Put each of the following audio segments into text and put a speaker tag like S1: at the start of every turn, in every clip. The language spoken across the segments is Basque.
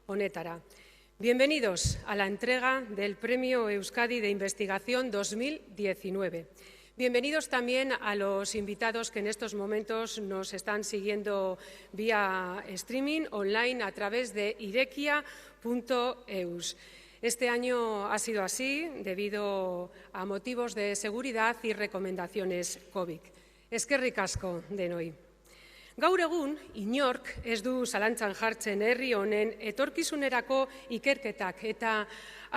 S1: honetara. Bienvenidos a la entrega del Premio Euskadi de Investigación 2019. Bienvenidos también a los invitados que en estos momentos nos están siguiendo vía streaming online a través de irekia.eus. Este año ha sido así debido a motivos de seguridad y recomendaciones COVID. Eskerrik asko denoi. Gaur egun, inork ez du zalantzan jartzen herri honen etorkizunerako ikerketak eta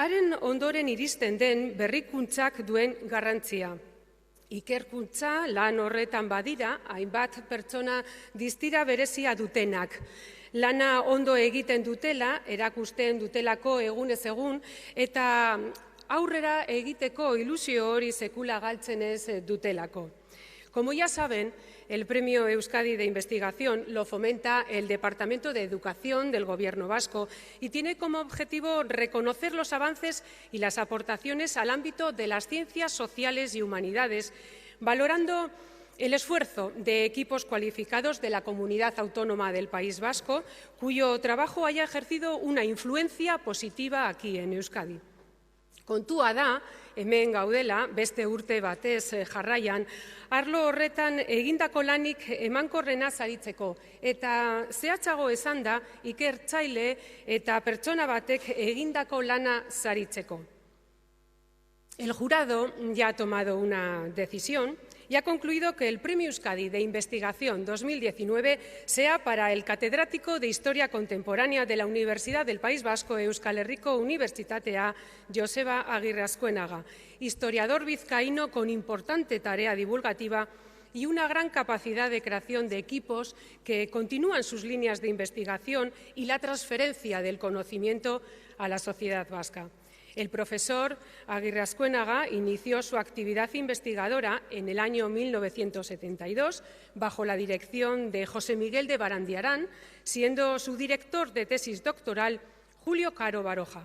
S1: haren ondoren iristen den berrikuntzak duen garrantzia. Ikerkuntza lan horretan badira, hainbat pertsona distira berezia dutenak. Lana ondo egiten dutela, erakusten dutelako egunez egun, eta aurrera egiteko ilusio hori sekula galtzen ez dutelako. Como ya saben, el Premio Euskadi de Investigación lo fomenta el Departamento de Educación del Gobierno vasco y tiene como objetivo reconocer los avances y las aportaciones al ámbito de las ciencias sociales y humanidades, valorando el esfuerzo de equipos cualificados de la Comunidad Autónoma del País Vasco, cuyo trabajo haya ejercido una influencia positiva aquí en Euskadi. Kontua da, hemen gaudela, beste urte batez jarraian, arlo horretan egindako lanik emankorrena saritzeko eta zehatzago esanda ikertzaile eta pertsona batek egindako lana saritzeko. El jurado ya ha tomado una decisión y ha concluido que el Premio Euskadi de Investigación 2019 sea para el catedrático de Historia Contemporánea de la Universidad del País Vasco, Euskal Herriko Unibertsitatea, Joseba Agirre Azkuenaga, historiador vizcaíno con importante tarea divulgativa y una gran capacidad de creación de equipos que continúan sus líneas de investigación y la transferencia del conocimiento a la sociedad vasca. El profesor Agirre Azkuenaga inició su actividad investigadora en el año 1972 bajo la dirección de José Miguel de Barandiarán, siendo su director de tesis doctoral Julio Caro Baroja.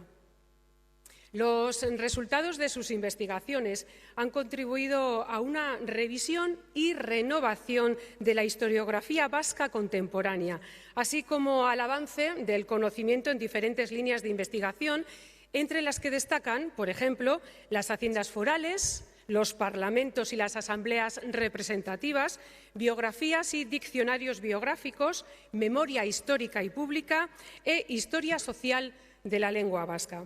S1: Los resultados de sus investigaciones han contribuido a una revisión y renovación de la historiografía vasca contemporánea, así como al avance del conocimiento en diferentes líneas de investigación, entre las que destacan, por ejemplo, las haciendas forales, los parlamentos y las asambleas representativas, biografías y diccionarios biográficos, memoria histórica y pública e historia social de la lengua vasca.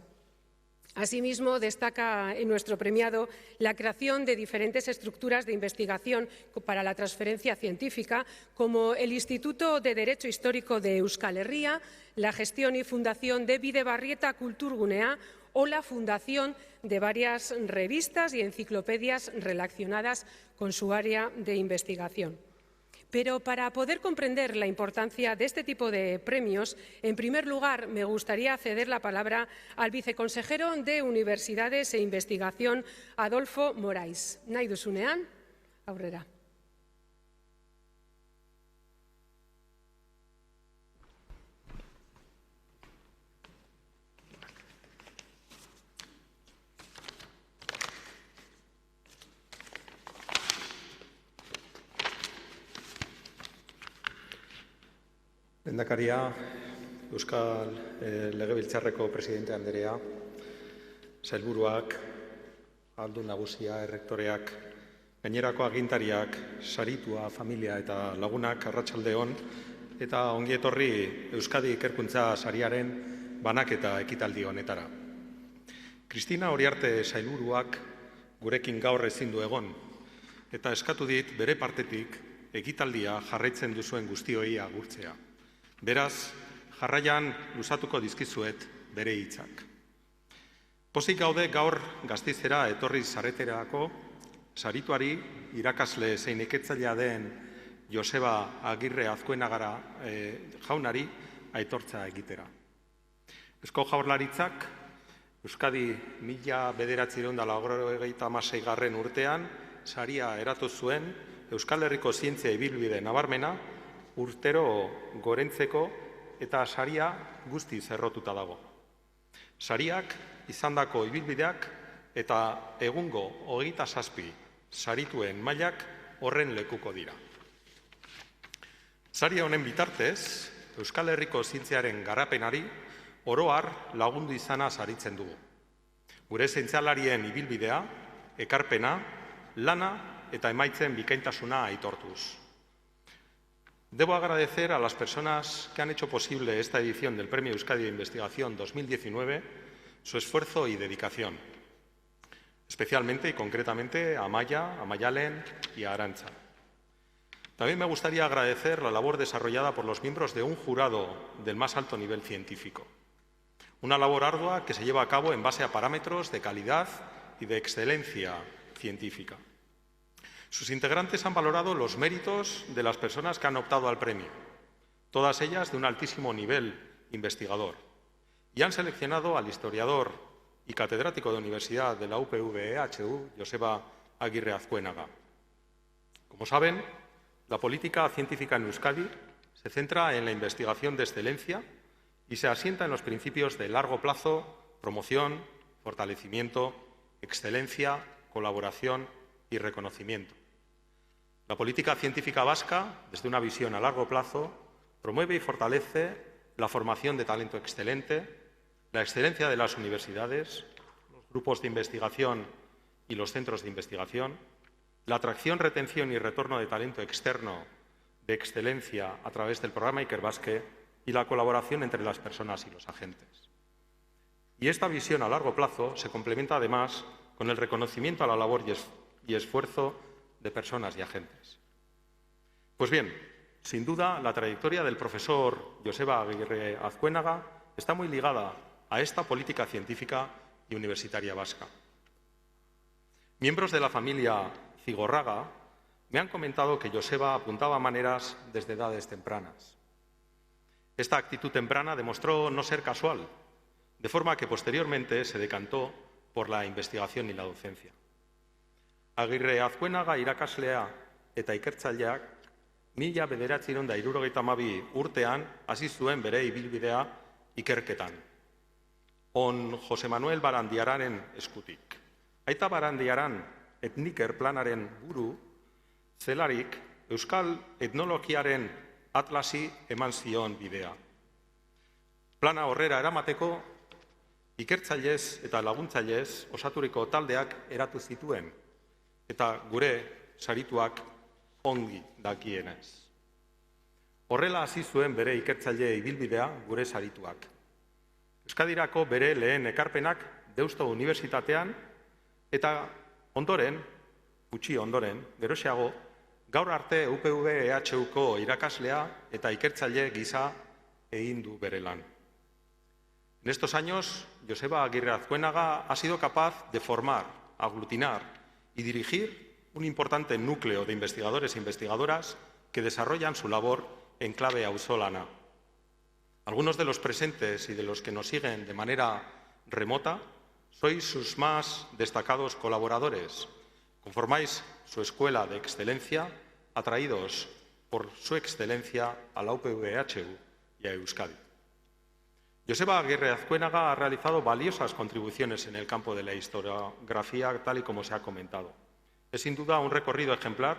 S1: Asimismo, destaca en nuestro premiado la creación de diferentes estructuras de investigación para la transferencia científica, como el Instituto de Derecho Histórico de Euskal Herria, la gestión y fundación de Bidebarrieta Kulturgunea o la fundación de varias revistas y enciclopedias relacionadas con su área de investigación. Pero para poder comprender la importancia de este tipo de premios, en primer lugar me gustaría ceder la palabra al viceconsejero de Universidades e Investigación, Adolfo Morais. Nahi duzunean, aurrera.
S2: Lehendakaria, Euskal Legebiltzarreko presidente anderea, sailburuak, ahaldun nagusia, errektoreak, gainerako agintariak, saritua, familia eta lagunak, arratsalde on, eta ongi etorri Euskadi Ikerkuntza Sariaren banaketa ekitaldi honetara. Kristina Oriarte sailburuak gurekin gaur ezin du egon, eta eskatu dit bere partetik ekitaldia jarraitzen duzuen guztioi agurtzea. Beraz, jarraian luzatuko dizkizuet bere hitzak. Pozik gaude gaur Gastizera etorri zareterako, sarituari irakasle zein iketzailea den Joseba Agirre Azkuenagara jaunari aitortza egitera. Eusko Jaurlaritzak Euskadi 1996 urtean saria eratu zuen Euskal Herriko zientzia ibilbide nabarmena urtero gorentzeko eta saria guztiz errotuta dago. Sariak izandako ibilbideak eta egungo 27 sarituen mailak horren lekuko dira. Saria honen bitartez, Euskal Herriko zientziaren garapenari oroar lagundu izana saritzen dugu. Gure zientzialarien ibilbidea, ekarpena, lana eta emaitzen bikaintasuna aitortuz. Debo agradecer a las personas que han hecho posible esta edición del Premio Euskadi de Investigación 2019 su esfuerzo y dedicación, especialmente y concretamente a Amaia, a Mayalen y a Arantxa. También me gustaría agradecer la labor desarrollada por los miembros de un jurado del más alto nivel científico. Una labor ardua que se lleva a cabo en base a parámetros de calidad y de excelencia científica. Sus integrantes han valorado los méritos de las personas que han optado al premio, todas ellas de un altísimo nivel investigador, y han seleccionado al historiador y catedrático de Universidad de la UPV-EHU, Joseba Aguirre Azcuénaga. Como saben, la política científica en Euskadi se centra en la investigación de excelencia y se asienta en los principios de largo plazo, promoción, fortalecimiento, excelencia, colaboración y reconocimiento. La política científica vasca, desde una visión a largo plazo, promueve y fortalece la formación de talento excelente, la excelencia de las universidades, los grupos de investigación y los centros de investigación, la atracción, retención y retorno de talento externo de excelencia a través del programa Ikerbasque y la colaboración entre las personas y los agentes. Y esta visión a largo plazo se complementa además con el reconocimiento a la labor y esfuerzo de personas y agentes. Pues bien, sin duda, la trayectoria del profesor Joseba Aguirre Azcuénaga está muy ligada a esta política científica y universitaria vasca. Miembros de la familia Cigorraga me han comentado que Joseba apuntaba maneras desde edades tempranas. Esta actitud temprana demostró no ser casual, de forma que posteriormente se decantó por la investigación y la docencia. Agirre Azkuenaga irakaslea eta ikertzaileak 1972 urtean hasi zuen bere ibilbidea ikerketan. On Jose Manuel Barandiararen eskutik. Aita Barandiaran etniker planaren buru zelarik Euskal etnologiaren atlasi eman zion bidea. Plana horrera eramateko ikertzailez eta laguntzailez osaturiko taldeak eratu zituen eta gure sarituak ongi dakienez. Horrela hasi zuen bere ikertzaile ibilbidea gure sarituak. Euskadirako bere lehen ekarpenak Deusto Unibertsitatean eta ondoren, gutxi ondoren, geroxeago, gaur arte UPV-EHUko irakaslea eta ikertzaile gisa egin du bere lan. En estos años, Joseba Aguirre Azkuenaga ha sido capaz de formar, aglutinar y dirigir un importante núcleo de investigadores e investigadoras que desarrollan su labor en clave auzolana. Algunos de los presentes y de los que nos siguen de manera remota sois sus más destacados colaboradores. Conformáis su escuela de excelencia, atraídos por su excelencia a la UPV-EHU y a Euskadi. Joseba Aguirre Azkuenaga ha realizado valiosas contribuciones en el campo de la historiografía, tal y como se ha comentado. Es sin duda un recorrido ejemplar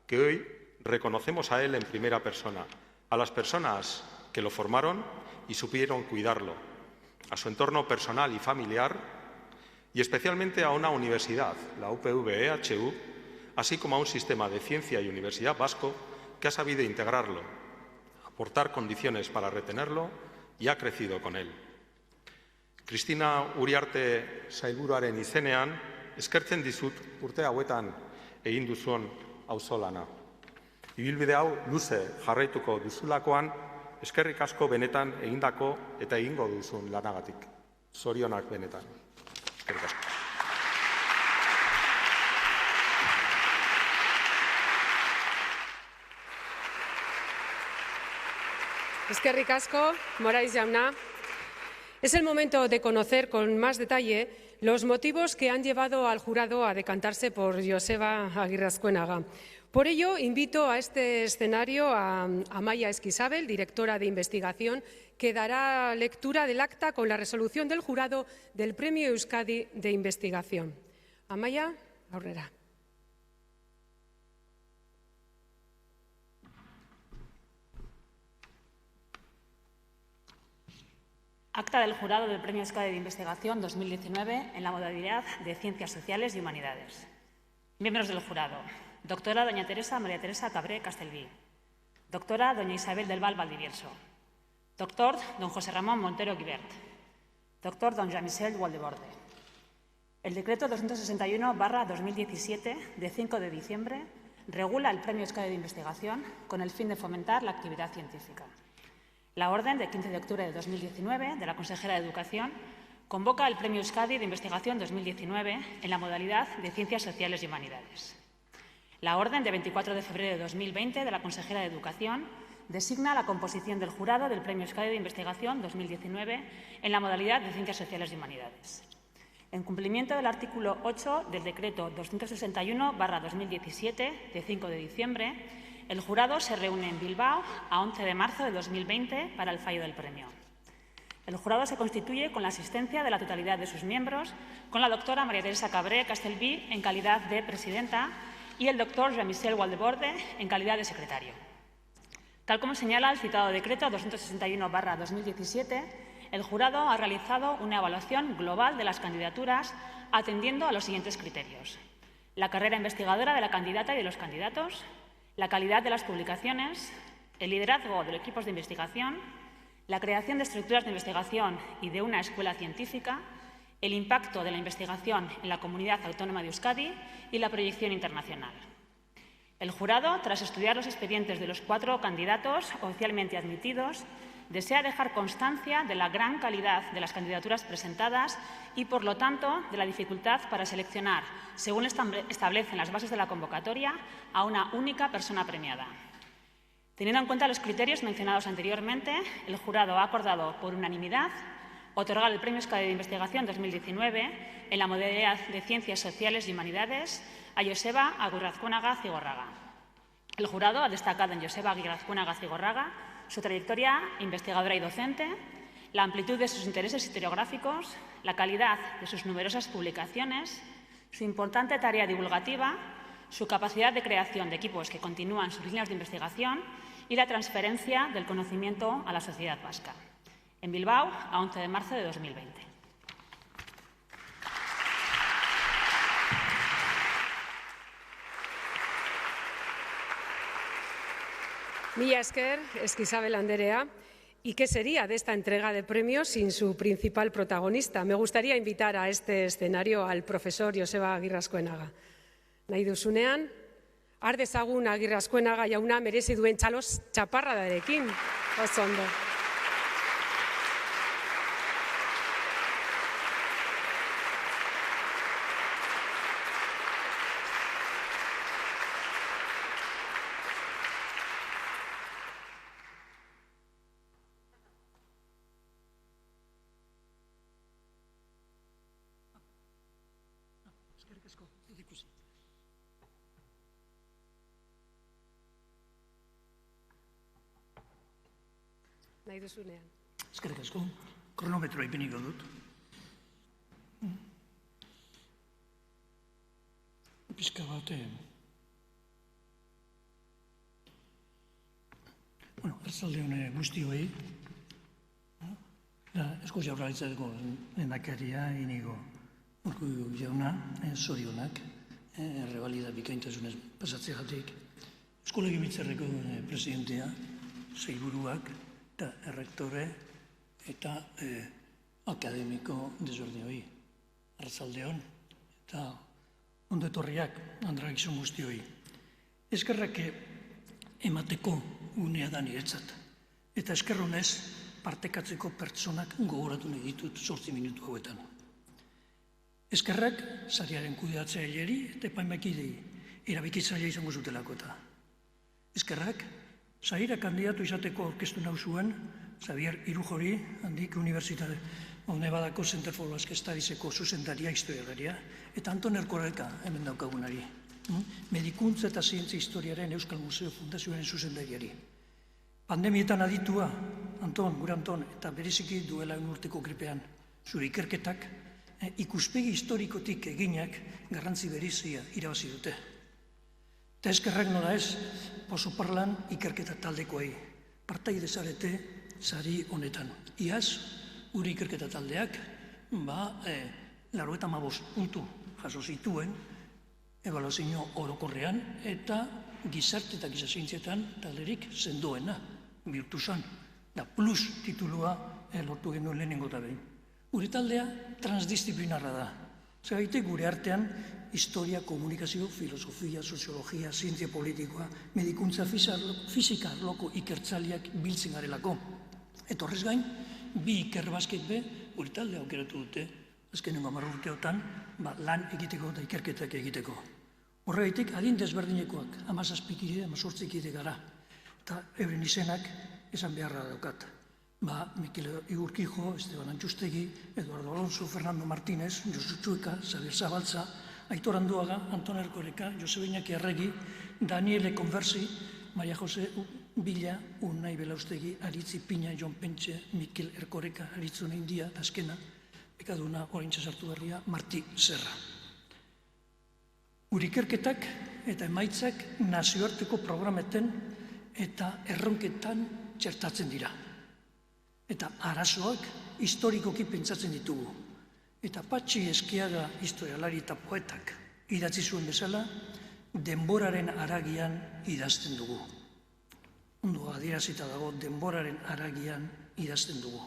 S2: que hoy reconocemos a él en primera persona, a las personas que lo formaron y supieron cuidarlo, a su entorno personal y familiar y especialmente a una universidad, la UPV-EHU, así como a un sistema de ciencia y universidad vasco que ha sabido integrarlo, aportar condiciones para retenerlo y ha crecido con él. Cristina Uriarte sailburuaren izenean, eskertzen dizut urte hauetan egin duzun auzolana. Ibilbide hau luze jarraituko duzulakoan, eskerrik asko benetan egindako eta egingo duzun lanagatik. Zorionak benetan. Eskerrik asko.
S1: Eskerrik asko, Morais jauna. Es el momento de conocer con más detalle los motivos que han llevado al jurado a decantarse por Joseba Aguirre Azkuenaga. Por ello, invito a este escenario a Amaia Esquisabel, directora de investigación, que dará lectura del acta con la resolución del jurado del Premio Euskadi de Investigación. Amaia, aurrera.
S3: Acta del jurado del Premio Euskadi de Investigación 2019 en la modalidad de Ciencias Sociales y Humanidades. Miembros del jurado. Doctora doña María Teresa Cabré Castelví. Doctora doña Isabel del Val Valdivieso. Doctor don José Ramón Montero Guibert. Doctor don Jean-Michel Waldeborde. El decreto 261/2017 de 5 de diciembre regula el Premio Euskadi de Investigación con el fin de fomentar la actividad científica. La orden de 15 de octubre de 2019 de la consejera de Educación convoca el Premio Euskadi de Investigación 2019 en la modalidad de Ciencias Sociales y Humanidades. La orden de 24 de febrero de 2020 de la consejera de Educación designa la composición del jurado del Premio Euskadi de Investigación 2019 en la modalidad de Ciencias Sociales y Humanidades. En cumplimiento del artículo 8 del decreto 261/2017 de 5 de diciembre, el jurado se reúne en Bilbao a 11 de marzo de 2020 para el fallo del premio. El jurado se constituye con la asistencia de la totalidad de sus miembros, con la doctora María Teresa Cabré Castelví en calidad de presidenta y el doctor Jean-Michel Waldeborde en calidad de secretario. Tal como señala el citado decreto 261/2017, el jurado ha realizado una evaluación global de las candidaturas atendiendo a los siguientes criterios: la carrera investigadora de la candidata y de los candidatos, la calidad de las publicaciones, el liderazgo de los equipos de investigación, la creación de estructuras de investigación y de una escuela científica, el impacto de la investigación en la comunidad autónoma de Euskadi y la proyección internacional. El jurado, tras estudiar los expedientes de los 4 candidatos oficialmente admitidos, desea dejar constancia de la gran calidad de las candidaturas presentadas y, por lo tanto, de la dificultad para seleccionar, según establecen las bases de la convocatoria, a una única persona premiada. Teniendo en cuenta los criterios mencionados anteriormente, el jurado ha acordado por unanimidad otorgar el Premio Euskadi de Investigación 2019 en la modalidad de Ciencias Sociales y Humanidades a Joseba Agirrazkuénaga Zigorraga. El jurado ha destacado en Joseba Agirrazkuénaga Zigorraga su trayectoria investigadora y docente, la amplitud de sus intereses historiográficos, la calidad de sus numerosas publicaciones, su importante tarea divulgativa, su capacidad de creación de equipos que continúan sus líneas de investigación y la transferencia del conocimiento a la sociedad vasca. En Bilbao, a 11 de marzo de 2020.
S1: Mila esker, Isabel Anderea. ¿Y qué sería de esta entrega de premios sin su principal protagonista? Me gustaría invitar a este escenario al profesor Joseba Agirrazkuénaga. Nahi duzunean, har dezagun Agirrazkuénaga jauna merezi duen txaparradarekin. Oso ondo. Nahi duzunean.
S4: Eskerrik asko, kronometroa ipiniko dut. Pizka bat, arratsalde on guztioi. Eusko Jaurlaritzako lehendakaria Inigo Urkullu jauna, zorionak, errebalida bikaintasunez pasatzeagatik. Eusko Legebiltzarreko presidentea, sailburuak, eta errektore eta akademiko desberdinoi. Arratsaldeon eta ondo etorriak andragizon guztioi. Eskerrak emateko unea da niretzat. Eta esker honez partekatzeko pertsonak gogoratu nahi ditut 8 minutu hauetan. Eskerrak sariaren kudeatzaileari eta epaimaikidei erabakitzailea izango zutelako eta. Eskerrak saira kandidatu izateko aurkeztu nauzuen Xavier Irujori, handik Unibertsitate Nevadako Center for Basque Studieseko zuzendaria, historialaria, eta Anton Erkoreka hemen daukagunari, Medikuntza eta Zientzia Historiaren Euskal Museo Fundazioaren zuzendariari. Pandemietan aditua, Anton, gure Anton, eta bereziki duela urteko gripean, zure ikerketak ikuspegi historikotik eginak garrantzi berezia irabazi dute. Eta eskerrak nola ez, Pozoparlan ikerketa taldekoei, partaide zarete sari honetan. Iaz, gure ikerketa taldeak, 95 puntu jaso zituen, ebaluazio orokorrean, eta gizarte eta gizazientzietan talderik sendoena bihurtu zen. Da plus titulua lortu genuen lehenengo eta behin. Gure taldea transdisciplinarra da. Zergatik gure artean historia, komunikazio, filosofia, soziologia, zientzia politikoa, medikuntza, fisika arloko ikertzaileak biltzen garelako. Eta horrez gain, bi ikerbasket be gure taldea aukeratu dute, azkenengo 10 urteotan, lan egiteko eta ikerketak egiteko. Horregatik, adin desberdinekoak, 17 kide, 18 kide gara. Eta euren izenak esan beharra daukat. Mikel Igurkijo, Esteban Antxustegi, Eduardo Alonso, Fernando Martínez, Josu Txueka, Xabier Zabaltza, Aitor Anduaga, Anton Erkoreka, Josebe Iñaki Arregi, Daniele Conversi, Maria Jose Villa, Unai Belaustegi, Aritzi Pina, Jon Pentxe, Mikel Erkoreka, Aritzuna India, azkena, bekaduna oraintxe sartu berria, Marti Serra. Gure ikerketak eta emaitzak nazioarteko programeten eta erronketan txertatzen dira. Eta arazoak historikoki pentsatzen ditugu. Eta Patxi Eskiaga historialari eta poetak idatzi zuen bezala, denboraren haragian idazten dugu. Ondo adierazita dago, denboraren haragian idazten dugu.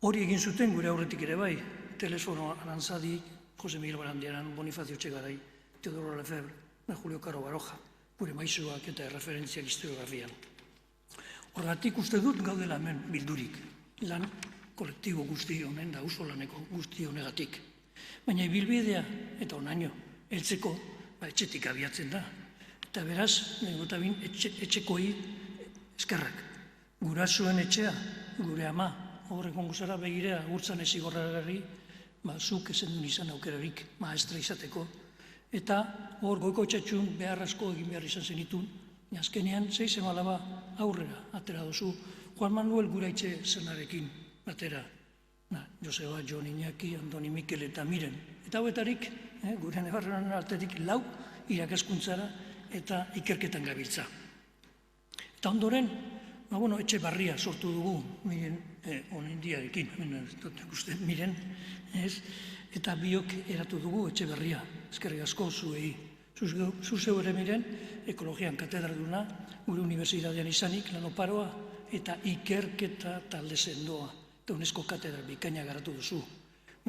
S4: Hori egin zuten gure aurretik ere bai, Telefono Arantzadi, Jose Miguel Barandiaran, Bonifacio Etxegarai, Teodoro Lefebvre, Julio Caro Baroja, gure maisuak eta erreferentziak historiografian. Horregatik uste dut gaudela hemen bildurik, lan kolektibo guzti honen da, auzolaneko guzti honegatik. Baina ibilbidea eta onaino, heltzeko, etxetik abiatzen da. Eta beraz, negotabin etxekoi eskerrak. Gurasoen etxea, gure ama, horrekon gozara begirea, gurtzan ezigorrarari, zuk ezen duen izan aukerarik maestra izateko. Eta hor goiko txatxun behar asko egin behar izan zenitun, azkenean 6 emalaba aurrera atera dozu, Juan Manuel Guraitxe zenarekin batera. Joseba, Jon Iñaki, Andoni Mikel eta Miren. Eta hauetarik, gure nebarren altetik 4 irakaskuntzara eta ikerketan gabiltza. Eta ondoren, etxe barria sortu dugu, Miren Onindiarekin, Miren, eta biok eratu dugu etxe berria, eskerrik asko zuei. Zuzeu ere Miren, ekologian katedraduna, gure unibertsitatean izanik, lanoparoa, eta ikerketa talde sendoa, eta UNESCO katedra bikaina garatu duzu.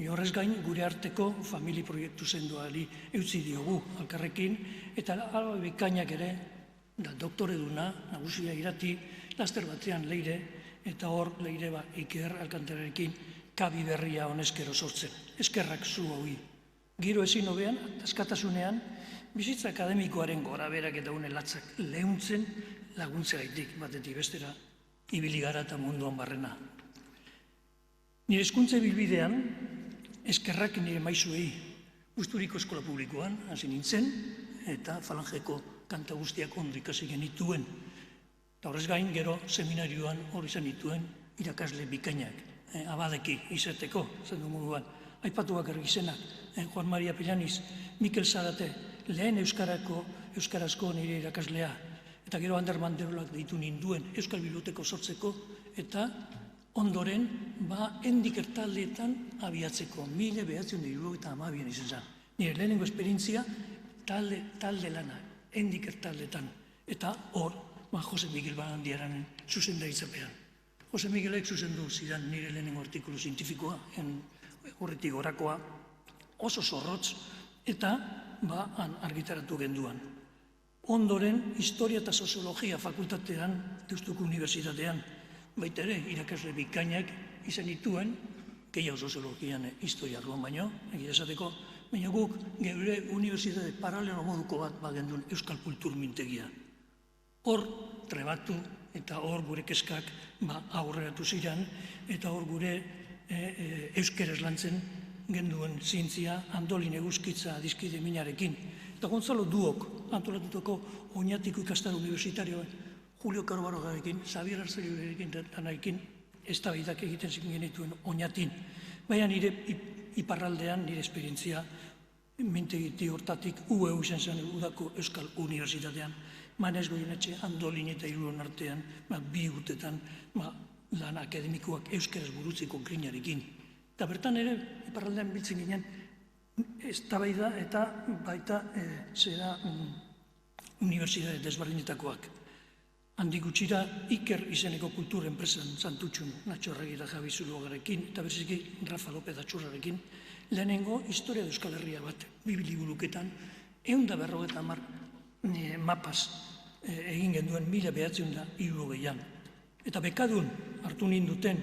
S4: Horrez gain, gure arteko famili proiektu sendoari eutzi diogu alkarrekin, eta alba bikainak ere, doktore duna, nagusia irati, laster batean Leire, eta hor Leire Iker Alkantararekin kabi berria honezkero sortzen. Eskerrak zu hoi. Giro ezin hobean, askatasunean, bizitza akademikoaren gora berak eta unelatzak lehuntzen laguntzegaitik batetik bestera, ibili gara eta munduan barrena. Nire hezkuntza ibilbidean, eskerrak nire maizuei, Usturiko eskola publikoan, hasi nintzen, eta falangeko kanta guztiak ondo ikasi genituen. Eta horrez gain, gero seminarioan hori izan dituen irakasle bikainak, abadeki izateko, zen du moduan. Aipatu bakarrik izenak, Juan Maria Pilaniz, Mikel Zarate, lehen euskarazko nire irakaslea, eta gero Ander Manderolak deitu ninduen Euskal Biblioteko sortzeko, eta ondoren, hendik taldeetan abiatzeko, 1972an izan zen. Nire lehenengo esperientzia, talde lana, hendik taldeetan, eta hor, Jose Miguel Barandiaranen zuzendaritzapean. Jose Miguelek zuzendu zidan nire lehenengo artikulu zientifikoa, horretik gorakoa, oso zorrotz, eta argitaratu genduan. Ondoren, historia eta soziologia fakultatean, Deustuko Unibertsitatean, baita ere, irakasle bikainak izan dituen, gehiago soziologian historia arloan baino, egia esateko, baina guk geure unibertsitate paralelo moduko bat bagendun Euskal Kultur Mintegia. Hor trebatu eta hor gure keskak aurreratu ziren, eta hor gure euskeraz lantzen genduen zientzia Andolin Eguzkitza Adizkide Minarekin. Eta Gonzalo Duok antolatutako Oñatiko ikastaro universitarioa Julio Caro Barojarekin, Xabier Arzeliorekin eta narekin eztabaidak egiten genituen Oñatin. Baina nire iparraldean nire esperientzia mintegiti hortatik UEU izan zen udako Euskal Unibertsitatean, Manez Goienetxe, Andolin eta Irurón artean, bi urtetan lan akademikoak euskaraz burutzeko grinarekin. Eta bertan ere, iparraldean biltzen ginen, eztabaida eta baita zera unibertsitate desberdinetakoak. Handik gutxira Iker izeneko kultur enpresan Santutxun Natxo Arregi eta Javi Zuluagarekin eta berziki Rafa López Atxurrarekin lehenengo historia de Euskal Herria bat, 2 liburuketan, 150 mapaz egin genduen 1960an. Eta bekadun hartu ninduten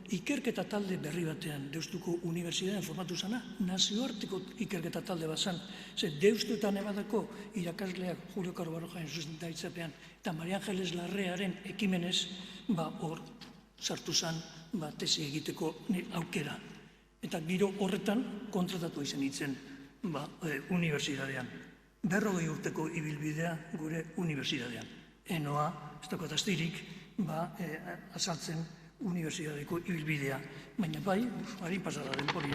S4: ikerketa talde berri batean Deustuko Unibertsitatean formatu zana, nazioarteko ikerketa talde bat zan. Ze Deustuetan ebadako irakasleak Julio Caro Barojaen zuzendaritzapean eta Maria Angeles Larrearen ekimenez, hor sartu zan tesi egiteko aukera. Eta giro horretan kontratatu izan itzen unibertsitatean. 40 urteko ibilbidea gure unibertsitatean. Enoa, ez dago astirik, azaltzen unibertsitateko ibilbidea. Baina bai, harin pasada denpori,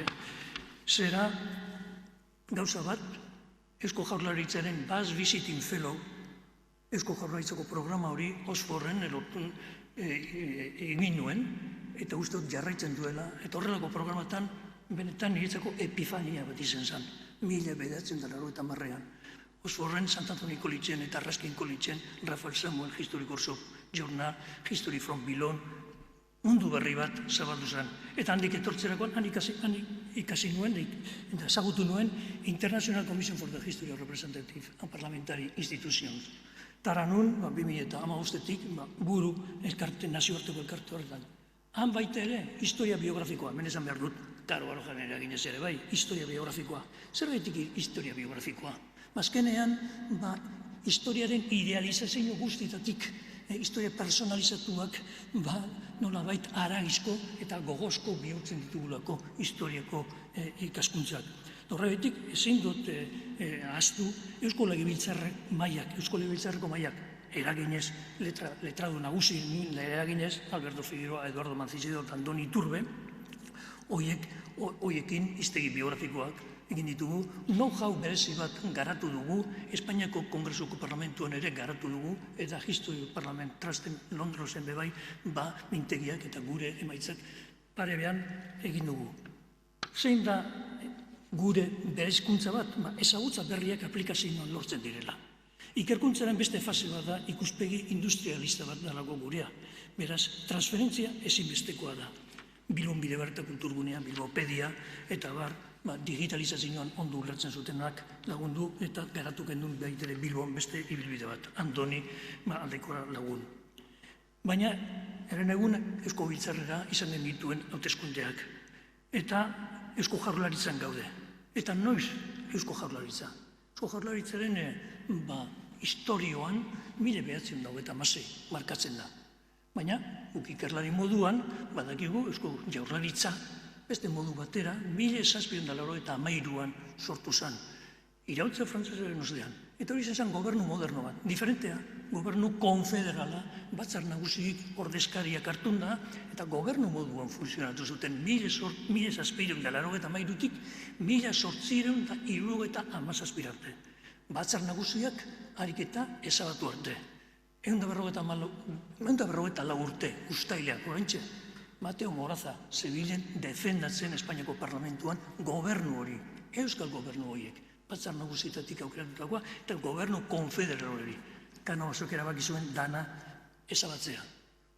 S4: zera gauza bat, Eusko Jaurlaritzaren Bus Visiting Fellow, Eusko Jaurlaritzako programa hori Oxforden egin nuen, eta uste dut jarraitzen duela, eta horrelako programatan benetan niretzako epifania bat izan zen, 1980an. Oxforden, Sant Antoni Kolitzen eta Raskin Kolitzen, Rafael Samuel History Course of Journal, History from Bilon, mundu berri bat zabaldu zen. Eta handik etortzerakoan, han ikasi nuen, eta ezagutu nuen International Commission for the History of Representative and Parliamentary Institutions. Tara nun, 2015-etik, buru nazioarteko elkarte horretan. Han baita ere, historia biografikoa, menezan behar dut, Caro Barojan eraginez ere bai, historia biografikoa. Zer gaitik historia biografikoa? Azkenean, historiaren idealizazio guztitatik, historia personalizatuak, nolabait aragizko eta gogozko bihurtzen ditugulako historiako ikaskuntzak. Horregatik, ezin dut ahaztu Eusko Legebiltzarreko maiak eraginez, letradu nagusi eraginez, Alberto Figueroa, Eduardo Mancicedo eta Andoni Iturbe, hoiekin hiztegi biografikoak egin ditugu, know-how berezi bat garatu dugu, Espainiako Kongresuko Parlamentuan ere garatu dugu, eta History Parliament Trusten Londrosen bebai, mintegiak eta gure emaitzak parebean egin dugu. Zein da gure berezkuntza bat, ezagutza berriak aplikazioan lortzen direla. Ikerkuntzaren beste fase bat da ikuspegi industrialista bat dalako gurea. Beraz, transferentzia ezinbestekoa da. Bilbon Bidebarreta Kulturgunea, Bilbopedia, eta digitalizazioan ondo ulertzen zutenak lagundu eta garatu gendun baitere Bilbon beste ibilbide bat. Andoni aldekora lagun. Baina, eren egun Eusko Biltzarrera izan den dituen hauteskundeak. Eta Eusko Jaurlaritzan gaude. Eta noiz Eusko Jaurlaritza? Eusko Jaurlaritzaren historioan 1996 markatzen da. Baina, guk ikerlari moduan, badakigu Eusko Jaurlaritza beste modu batera, 1793an sortu zen. Iraultza frantzesaren ostean. Eta hori zen gobernu moderno bat. Diferentea, gobernu konfederala, batzar nagusik ordezkariak hartun da, eta gobernu moduan funtzionatu zuten 1793tik 1877 arte. Batzar nagusiak ariketa ezabatu arte. 154 urte, ustaileak oraintxe, Mateo Moraza zebilen defendatzen Espainiako Parlamentuan gobernu hori, euskal gobernu horiek, batzar nagusietatik aukeratutakoa, eta gobernu konfederal hori. Kanobasok erabaki zuen dana ezabatzea.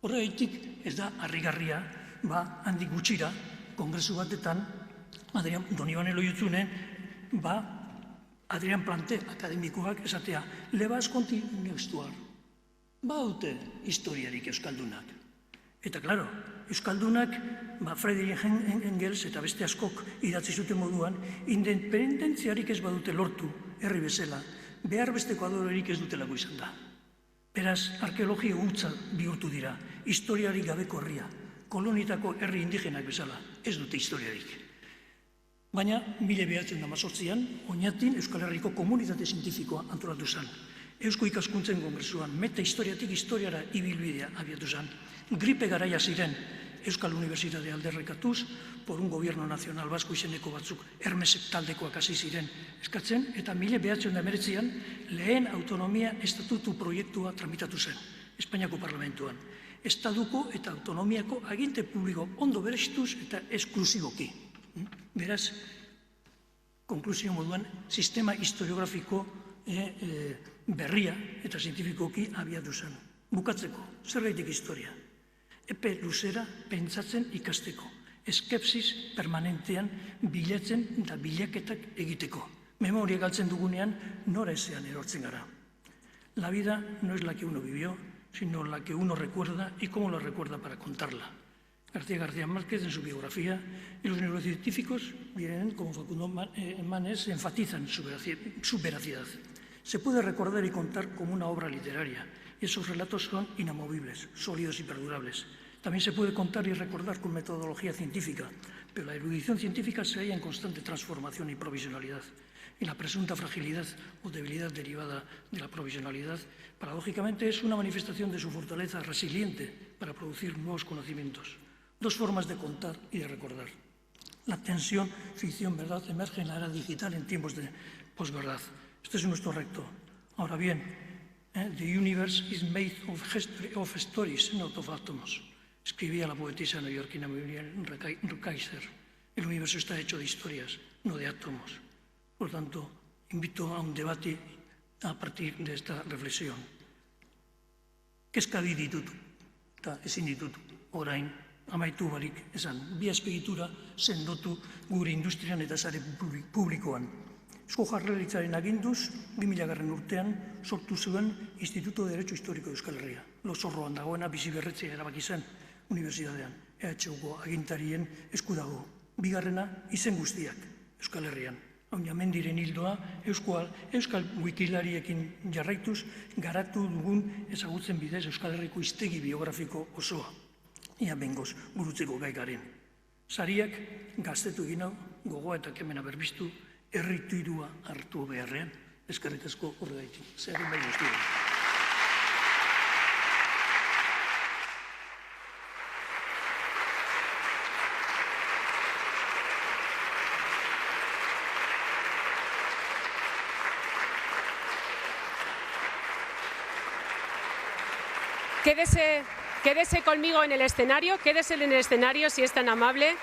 S4: Horregaitik ez da harrigarria, handik gutxira, kongresu batetan, Donibane Loiutzunen, Adrian Plante akademikoak esatea, lebaz kontinuestuar, baute historiarik euskaldunak. Eta, klaro, euskaldunak, Friedrich Engels eta beste askok idatzi zuten moduan, independentziarik ez badute lortu, herri bezala, behar besteko adorerik ez dutelako izan da. Beraz, arkeologia hutsa bihurtu dira, historiarik gabeko herria, kolonitako herri indigenak bezala, ez dute historiarik. Baina, 1918an, Oñatin Euskal Herriko komunitate zientifikoa antolatu zen. Eusko ikaskuntzen kongresuan, meta historiatik historiara ibilbidea abiatu zen. Gripe garaia ziren Euskal Unibertsitatea alderrekatuz, por un gobierno nazional basko izeneko batzuk Hermesek taldekoak hasi ziren eskatzen, eta 1919an lehen autonomia estatutu proiektua tramitatu zen, Espainiako Parlamentuan. estaduko eta autonomiako aginte publiko ondo berestuz eta esklusiboki. Beraz, konklusio moduan, sistema historiografiko berria eta zientifikoki abiatu zen. Bukatzeko, zergaitik historia. Epe luzera pentsatzen ikasteko. Eskepsis permanentean bilatzen eta bilaketak egiteko. Memoria galtzen dugunean nora ezean erortzen gara. La vida no es la que uno vivió, sino la que uno recuerda y cómo lo recuerda para contarla. García Márquez, en su biografía, y los neurocientíficos, vienen, como Facundo Manes, enfatizan su veracidad. Se puede recordar y contar como una obra literaria, y esos relatos son inamovibles, sólidos y perdurables. También se puede contar y recordar con metodología científica, pero la erudición científica se halla en constante transformación y provisionalidad. Y la presunta fragilidad o debilidad derivada de la provisionalidad, paradójicamente, es una manifestación de su fortaleza resiliente para producir nuevos conocimientos. Dos formas de contar y de recordar. La tensión ficción-verdad emerge en la era digital en tiempos de posverdad. Este es nuestro reto. Ahora bien, the universe is made of stories, not of atoms. Escribía la poetisa neoyorquina Muriel Rukeyser. El universo está hecho de historias, no de átomos. Por tanto, invito a un debate a partir de esta reflexión. Kezka ditut eta ezin ditut orain amaitu barik esan. Bi azpiegitura sendotu gure industrian eta sare publikoan. Eusko Jaurlaritzaren aginduz, 2000. urtean sortu zuen Instituto de Derecho Histórico de Euskal Herria. Lozorroan dagoena bizi berritzea erabaki zen unibertsitatean. EHUko agintarien esku dago. Bigarrena, izen guztiak Euskal Herrian. Oinamendiren hildoa Euskal Wikilariekin jarraituz garatu dugun ezagutzen bidez Euskal Herriko hiztegi biografiko osoa. Ia bengoz burutzeko gai garen. Sariak gaztetu egin hau, gogoa eta kemena berbiztu, herritirua hartu beharrean. Eskerrik asko horregaitik. Zerren bai guztien.
S1: Quédese conmigo en el escenario, quédese en el escenario si es tan amable.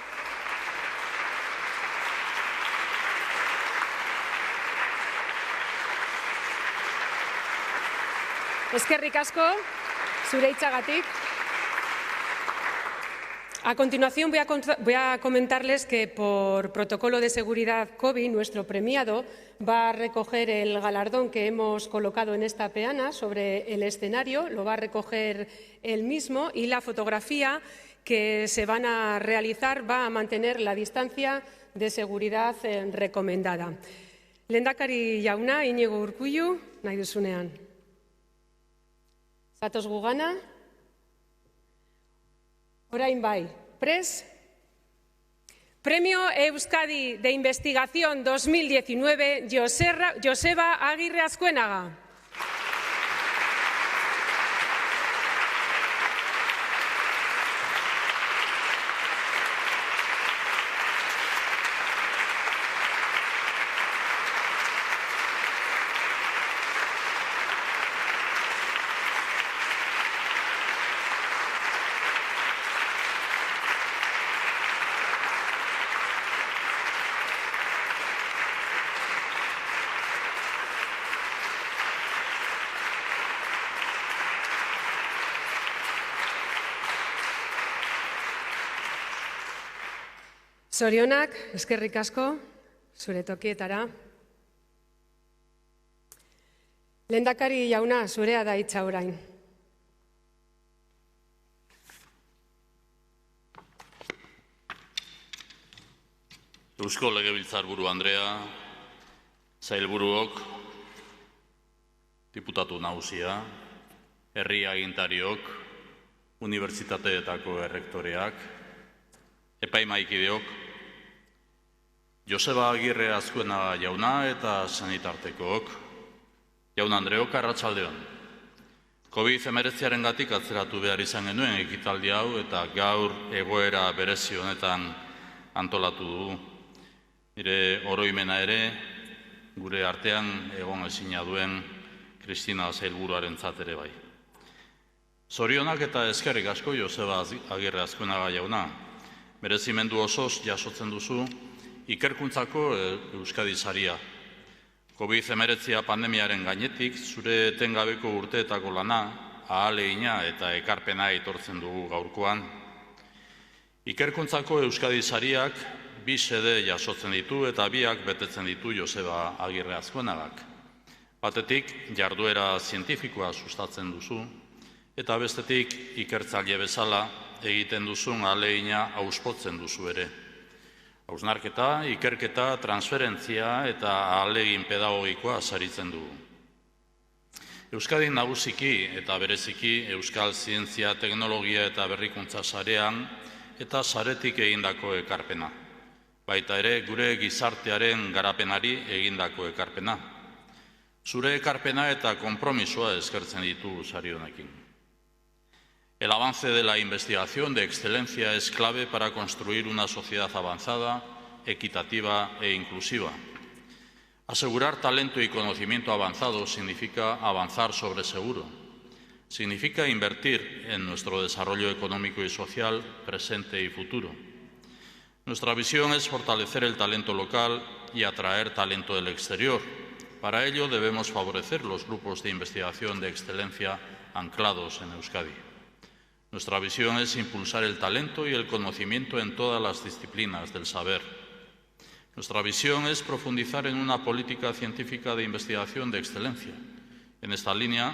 S1: Eskerrik asko, zure hitzagatik. A continuación voy a comentarles que por protocolo de seguridad COVID, nuestro premiado va a recoger el galardón que hemos colocado en esta peana sobre el escenario, lo va a recoger él mismo y la fotografía que se van a realizar va a mantener la distancia de seguridad recomendada. Lehendakari jauna, Iñigo Urkullu, nahi duzunean. Zatoz gugana. Orain bai, prest? Premio Euskadi de Investigación 2019, Joseba Agirre Azkuenaga. Zorionak, eskerrik asko, zure tokietara. Lehendakari jauna, zurea da hitza orain.
S5: Eusko Legebiltzarburu Andrea, sailburuok, diputatu nagusia, herri agintariok, unibertsitateetako errektoreak, epaimahaikideok, Joseba Agirre Azkuenaga jauna eta sanitartekook, jaun Andreok, arratsaldeon. COVID-19-arengatik atzeratu behar izan genuen ekitaldi hau eta gaur egoera berezi honetan antolatu dugu. Nire oroimena ere, gure artean egon ezina duen Kristina sailburuarentzat ere bai. Zorionak eta eskerrik asko Joseba Agirre Azkuenaga jauna. Merezimendu osoz jasotzen duzu ikerkuntzako Euskadi saria. COVID-19 pandemiaren gainetik zure etengabeko urteetako lana, ahalegina eta ekarpena aitortzen dugu gaurkoan. Ikerkuntzako Euskadi sariak bi xede jasotzen ditu eta biak betetzen ditu Joseba Agirre Azkuenagak. Batetik, jarduera zientifikoa sustatzen duzu, eta bestetik, ikertzaile bezala egiten duzun ahalegina auspotzen duzu ere. Hausnarketa, ikerketa, transferentzia eta ahalegin pedagogikoa saritzen dugu. Euskadi nagusiki eta bereziki Euskal Zientzia, Teknologia eta Berrikuntza sarean eta saretik egindako ekarpena. Baita ere, gure gizartearen garapenari egindako ekarpena. Zure ekarpena eta konpromisoa eskertzen ditugu sari honekin. El avance de la investigación de excelencia es clave para construir una sociedad avanzada, equitativa e inclusiva. Asegurar talento y conocimiento avanzado significa avanzar sobre seguro. Significa invertir en nuestro desarrollo económico y social presente y futuro. Nuestra visión es fortalecer el talento local y atraer talento del exterior. Para ello debemos favorecer los grupos de investigación de excelencia anclados en Euskadi. Nuestra visión es impulsar el talento y el conocimiento en todas las disciplinas del saber. Nuestra visión es profundizar en una política científica de investigación de excelencia. En esta línea,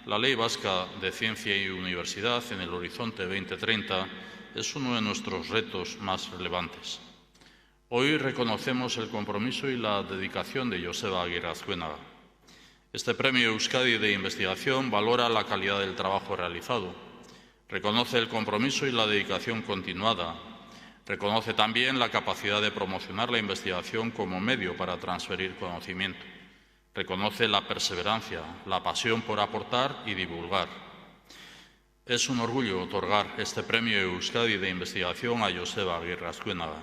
S5: la Ley Vasca de Ciencia y Universidad en el Horizonte 2030 es uno de nuestros retos más relevantes. Hoy reconocemos el compromiso y la dedicación de Joseba Agirre Azkuenaga. Este Premio Euskadi de Investigación valora la calidad del trabajo realizado. Reconoce el compromiso y la dedicación continuada. Reconoce también la capacidad de promocionar la investigación como medio para transferir conocimiento. Reconoce la perseverancia, la pasión por aportar y divulgar. Es un orgullo otorgar este Premio Euskadi de Investigación a Joseba Agirre Azkuenaga.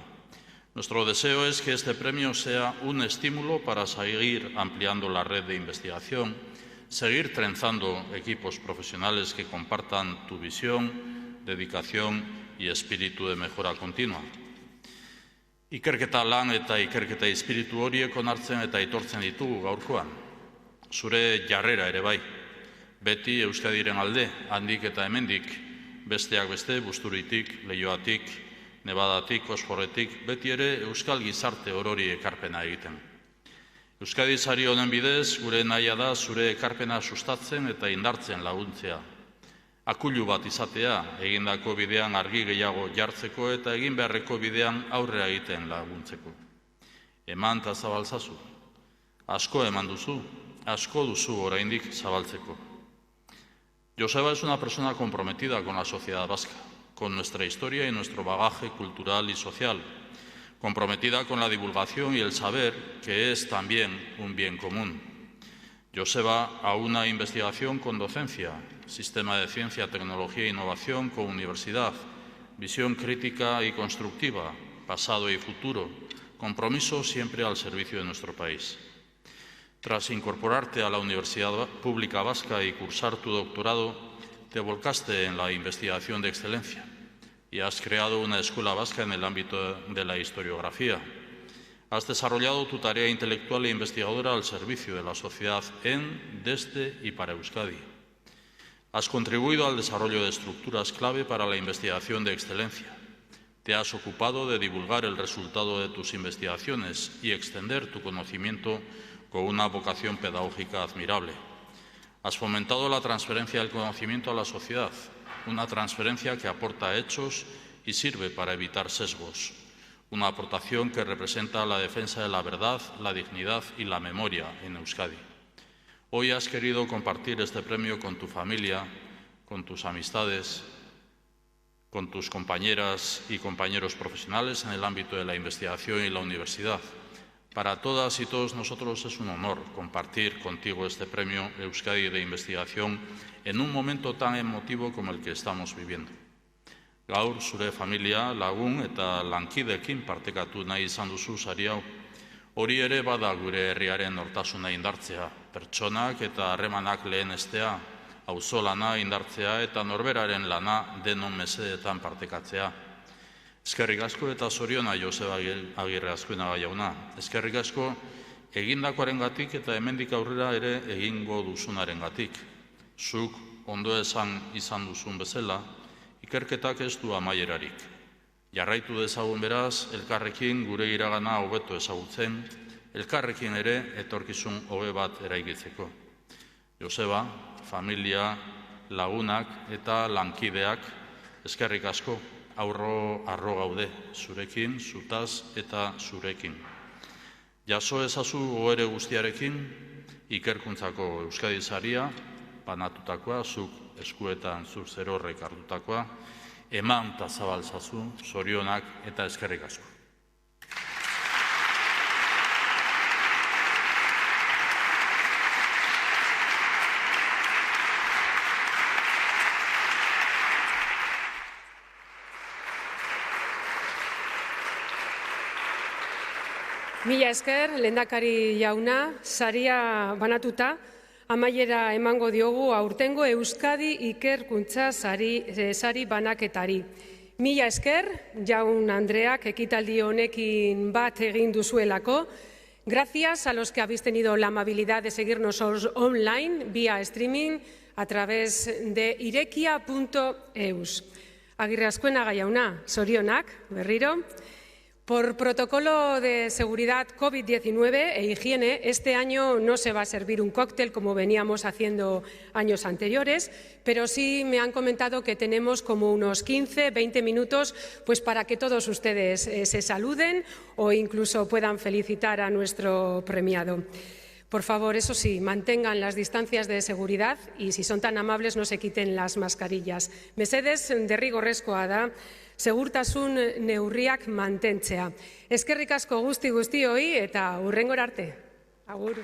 S5: Nuestro deseo es que este premio sea un estímulo para seguir ampliando la red de investigación, seguir trenzando equipos profesionales que compartan tu visión, dedicación y espíritu de mejora continua. Ikerketa lan eta ikerketa espiritu horiek onartzen eta aitortzen ditugu gaurkoan. Zure jarrera ere bai, beti Euskadiren alde, handik eta hemendik, besteak beste, Busturitik, Leioatik, Nebadatik, Osforretik, beti ere Euskal gizarte orori ekarpena egiten. Euskadi sari honen bidez, gure nahia da zure ekarpena sustatzen eta indartzen laguntzea. Akulu bat izatea, egindako bidean argi gehiago jartzeko eta egin beharreko bidean aurrera egiten laguntzeko. Eman eta zabaltzazu. Asko eman duzu, asko duzu oraindik zabaltzeko. Joseba es una persona comprometida con la sociedad vasca, con nuestra historia y nuestro bagaje cultural y social, comprometida con la divulgación y el saber, que es también un bien común. Joseba aúna investigación con docencia, sistema de ciencia, tecnología e innovación con universidad, visión crítica y constructiva, pasado y futuro, compromiso siempre al servicio de nuestro país. Tras incorporarte a la Universidad Pública Vasca y cursar tu doctorado, te volcaste en la investigación de excelencia y has creado una escuela vasca en el ámbito de la historiografía. Has desarrollado tu tarea intelectual e investigadora al servicio de la sociedad en, desde y para Euskadi. Has contribuido al desarrollo de estructuras clave para la investigación de excelencia. Te has ocupado de divulgar el resultado de tus investigaciones y extender tu conocimiento con una vocación pedagógica admirable. Has fomentado la transferencia del conocimiento a la sociedad, una transferencia que aporta hechos y sirve para evitar sesgos, una aportación que representa la defensa de la verdad, la dignidad y la memoria en Euskadi. Hoy has querido compartir este premio con tu familia, con tus amistades, con tus compañeras y compañeros profesionales en el ámbito de la investigación y la universidad. Para todas y todos nosotros es un honor compartir contigo este premio Euskadi de Investigación en un momento tan emotivo como el que estamos viviendo. Gaur zure familia, lagun eta lankideekin partekatu nahi izan duzu sari hau. Hori ere bada gure herriaren nortasuna indartzea, pertsonak eta harremanak lehenestea, auzolana indartzea eta norberaren lana denon mesedetan partekatzea. Eskerrik asko eta zoriona Joseba Agirre Azkuenaga jauna. Eskerrik asko egindakoarengatik eta hemendik aurrera ere egingo duzunarengatik. Zuk ondo esan izan duzun bezala, ikerketak ez du amaierarik. Jarraitu dezagun beraz, elkarrekin gure iragana hobeto ezagutzen, elkarrekin ere etorkizun hobe bat eraikitzeko. Joseba, familia, lagunak eta lankideak, eskerrik asko, arro gaude, zurekin, zutaz eta zurekin. Jaso ezazu goere guztiarekin, ikerkuntzako Euskadi saria, banatutakoa, zuk eskuetan zur zerorrek hartutakoa, eman eta zabalzazu, zorionak eta eskerrik asko.
S1: Mila esker, lehendakari jauna, saria banatuta, amaiera emango diogu aurtengo Euskadi ikerkuntza sari banaketari. Mila esker, jaun Andreak ekitaldi honekin bat egin duzuelako. Gracias a los que habéis tenido la amabilidad de seguirnos online, vía streaming, a través de irekia.eus. Agirre Azkuenaga jauna, zorionak, berriro. Por protocolo de seguridad COVID-19 e higiene, este año no se va a servir un cóctel como veníamos haciendo años anteriores, pero sí me han comentado que tenemos como unos 15-20 minutos pues para que todos ustedes se saluden o incluso puedan felicitar a nuestro premiado. Por favor, eso sí, mantengan las distancias de seguridad y si son tan amables no se quiten las mascarillas. Mesedez derrigorrezkoa da, segurtasun neurriak mantentzea. Eskerrik asko guzti-guztioi eta hurrengora arte. Agur.